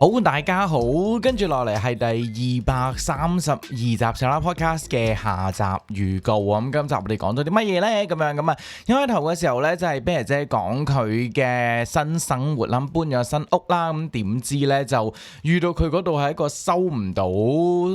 好，大家好，跟住落嚟係第232集上啦 podcast 嘅下集預告啊！咁今集我哋講咗啲乜嘢呢？咁啊，一開頭嘅時候呢，就係啤姐講佢嘅新生活啦，搬咗新屋啦，咁點知呢，就遇到佢嗰度係一個收唔到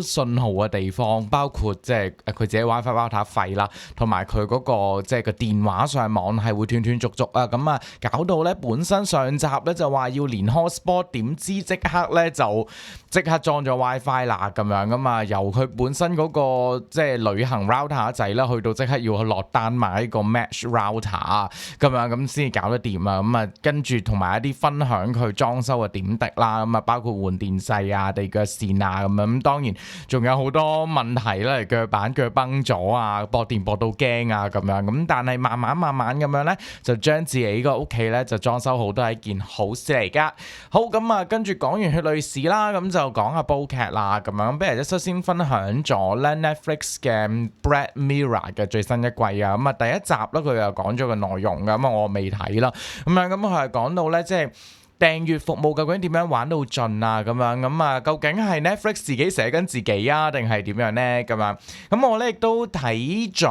信號嘅地方，包括即係佢自己 WiFi router 廢啦，同埋佢嗰個即係個電話上網係會斷斷續續啊！咁啊，搞到呢本身上集呢就話要連 hotspot，點知即刻咧就即刻裝咗 WiFi 啦咁樣噶嘛，由佢本身嗰個即係旅行 router 仔啦，去到即刻要去落單買一個 mesh router 咁樣咁先至搞得掂啊！咁啊，跟住同埋一啲分享佢裝修嘅點滴啦，咁啊包括換電掣啊、地腳線啊咁樣，咁當然仲有好多問題啦，腳板腳崩咗啊，駁電駁到驚啊咁樣，咁但係慢慢咁樣咧，就將自己個屋企咧就裝修好，都係一件好事嚟噶。好，咁啊，跟住講完血淚史啦，咁就講下煲劇啦，咁樣，不如首先分享咗咧 Netflix 嘅 Black Mirror 嘅最新一季啊，咁啊第一集咧佢又講咗個內容噶，咁啊我未睇啦，咁佢係講到咧即係訂閱服務究竟點樣玩到盡啊咁樣，咁啊究竟係 Netflix 自己寫緊自己啊，定係點樣咧咁樣？咁我咧亦都睇咗，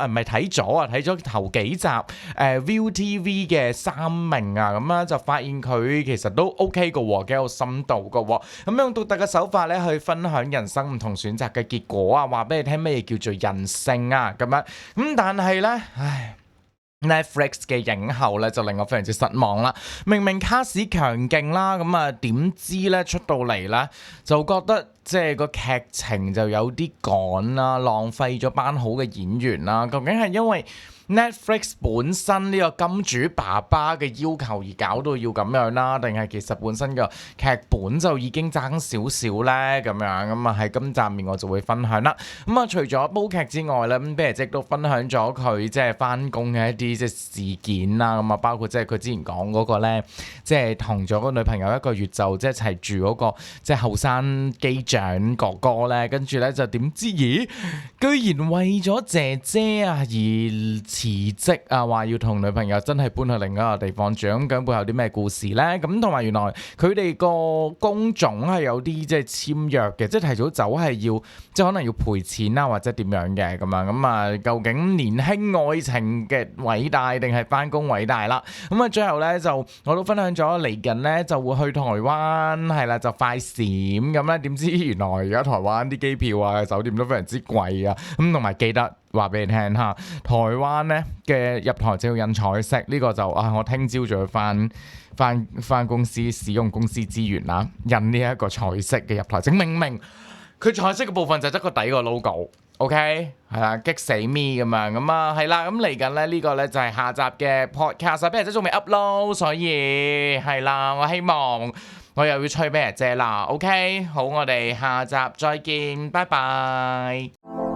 唔係睇咗頭幾集ViuTV 嘅三名啊，咁啊就發現佢其實都 OK 嘅喎，幾有深度嘅喎，咁用獨特嘅手法咧去分享人生唔同選擇嘅結果啊，話俾你聽咩叫做人性啊咁樣，咁但係咧，Netflix 嘅影后咧就令我非常之失望啦，明明卡士強勁啦，咁啊點知咧出到嚟咧就覺得即係個劇情就有啲趕啦，浪費咗班好嘅演員啦，究竟係因為Netflix 本身呢個金主爸爸嘅要求而搞到要咁樣啦，定係其實本身個劇本就已經爭少少咧咁樣，咁啊喺今集面我就會分享啦。咁啊除咗煲劇之外咧，咁啤姐都分享咗佢即係翻工嘅一啲即係事件啦，咁啊包括即係佢之前講嗰個咧，即係同咗個女朋友1個月就即係一齊住嗰個即係後生機長哥哥咧，跟住咧就點知咦，居然為咗姐姐啊而辭職啊，話要同女朋友真係搬去另一個地方住，咁究竟背後有啲咩故事呢？咁同埋原來佢哋個工種係有啲即係簽約嘅，即係提早走係要即係可能要賠錢啦，或者點樣嘅咁樣。咁啊，究竟年輕愛情嘅偉大定係返工偉大啦？咁啊，最後呢，就我都分享咗嚟緊呢就會去台灣係啦，就快閃咁咧，點知原來而家台灣啲機票啊、酒店都非常之貴啊，咁同埋記得話俾你聽嚇，台灣咧嘅入台就要印彩色，呢個就我聽朝就要翻公司使用公司資源啦，印呢一個彩色嘅入台證，明佢彩色嘅部分就得個底個 logo。OK， 係啦，激死 me 咁樣，咁啊係啦，咁嚟緊咧呢個咧就係下集嘅 podcast，啤姐仲未 upload，所以係啦，我希望我又要吹啤姐啦。OK， 好，我哋下集再見，拜拜。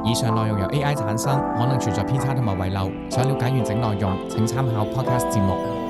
以上內容由 AI 產生，可能存在偏差同埋遺漏。想了解完整內容，請參考 podcast 節目。